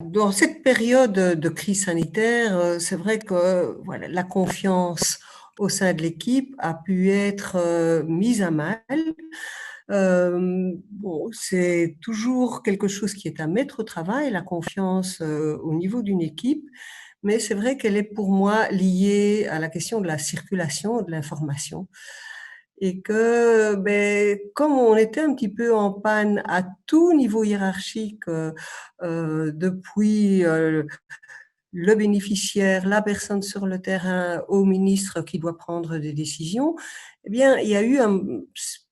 Dans cette période de crise sanitaire, c'est vrai que voilà, la confiance au sein de l'équipe a pu être mise à mal. Bon, c'est toujours quelque chose qui est à mettre au travail, la confiance au niveau d'une équipe, mais c'est vrai qu'elle est pour moi liée à la question de la circulation de l'information. Et que, comme on était un petit peu en panne à tout niveau hiérarchique, depuis le bénéficiaire, la personne sur le terrain, au ministre qui doit prendre des décisions, eh bien, il y a eu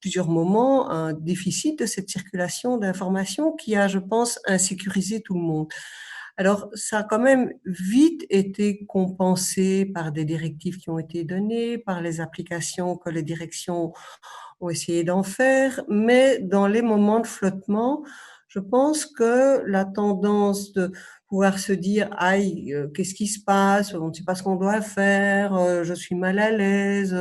plusieurs moments un déficit de cette circulation d'informations qui a, je pense, insécurisé tout le monde. Alors, ça a quand même vite été compensé par des directives qui ont été données, par les applications que les directions ont essayé d'en faire, mais dans les moments de flottement, je pense que la tendance de pouvoir se dire: «Aïe, qu'est-ce qui se passe? On ne sait pas ce qu'on doit faire, je suis mal à l'aise,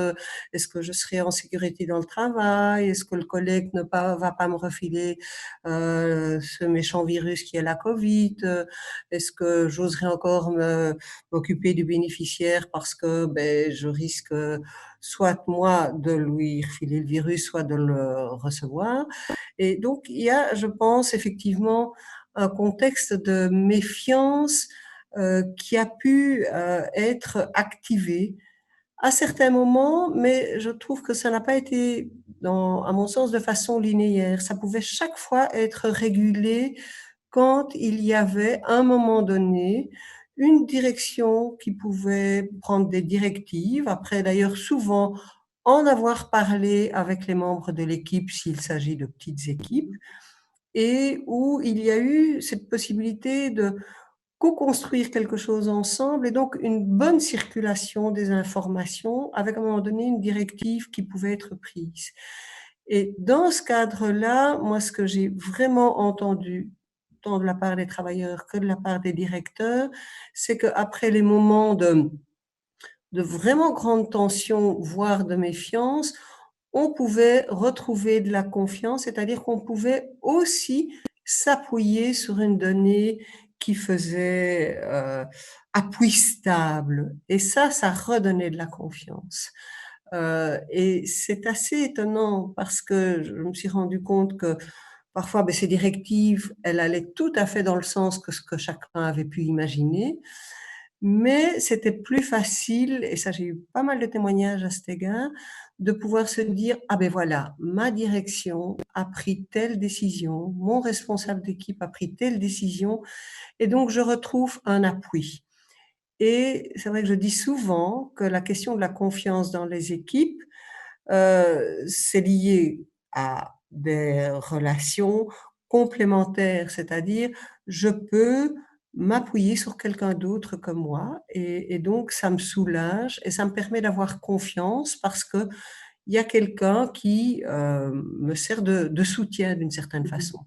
est-ce que je serai en sécurité dans le travail? Est-ce que le collègue ne va pas me refiler, ce méchant virus qui est la covid? Est-ce que j'oserais encore m'occuper du bénéficiaire parce que, je risque, soit moi de lui refiler le virus, soit de le recevoir?» Et donc il y a, je pense, effectivement un contexte de méfiance, qui a pu, être activé à certains moments, mais je trouve que ça n'a pas été à mon sens, de façon linéaire. Ça pouvait chaque fois être régulé quand il y avait, à un moment donné, une direction qui pouvait prendre des directives, après d'ailleurs souvent en avoir parlé avec les membres de l'équipe s'il s'agit de petites équipes, et où il y a eu cette possibilité de co-construire quelque chose ensemble et donc une bonne circulation des informations avec à un moment donné une directive qui pouvait être prise. Et dans ce cadre-là, moi, ce que j'ai vraiment entendu, tant de la part des travailleurs que de la part des directeurs, c'est qu'après les moments de vraiment grande tension, voire de méfiance, on pouvait retrouver de la confiance, c'est-à-dire qu'on pouvait aussi s'appuyer sur une donnée qui faisait appui stable. Et ça redonnait de la confiance. Et c'est assez étonnant parce que je me suis rendu compte que parfois, ces directives, elles allaient tout à fait dans le sens que ce que chacun avait pu imaginer, mais c'était plus facile, et ça j'ai eu pas mal de témoignages à cet égard, de pouvoir se dire: «Ah ben voilà, ma direction a pris telle décision, mon responsable d'équipe a pris telle décision et donc je retrouve un appui». Et c'est vrai que je dis souvent que la question de la confiance dans les équipes, c'est lié à des relations complémentaires, c'est-à-dire je peux m'appuyer sur quelqu'un d'autre que moi et donc ça me soulage et ça me permet d'avoir confiance parce qu'il y a quelqu'un qui, me sert de soutien d'une certaine façon.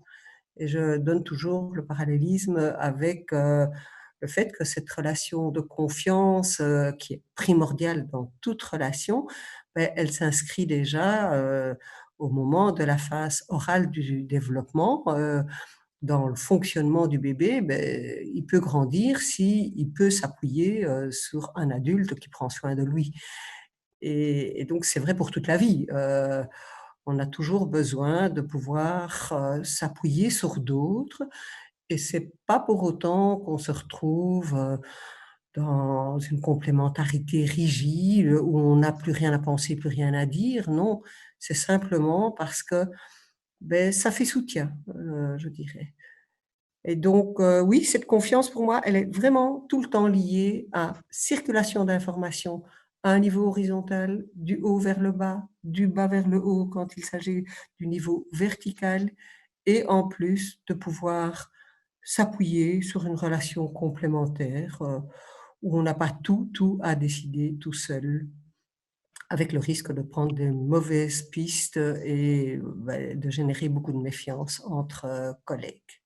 Et je donne toujours le parallélisme avec, le fait que cette relation de confiance, qui est primordiale dans toute relation, elle s'inscrit déjà, au moment de la phase orale du développement, dans le fonctionnement du bébé, il peut grandir s'il peut s'appuyer, sur un adulte qui prend soin de lui. Et donc c'est vrai pour toute la vie, on a toujours besoin de pouvoir, s'appuyer sur d'autres et c'est pas pour autant qu'on se retrouve, dans une complémentarité rigide, où on n'a plus rien à penser, plus rien à dire. Non, c'est simplement parce que, ça fait soutien, je dirais. Et donc, oui, cette confiance pour moi, elle est vraiment tout le temps liée à circulation d'informations à un niveau horizontal, du haut vers le bas, du bas vers le haut quand il s'agit du niveau vertical et en plus de pouvoir s'appuyer sur une relation complémentaire, où on n'a pas tout à décider tout seul, avec le risque de prendre de mauvaises pistes et de générer beaucoup de méfiance entre, collègues.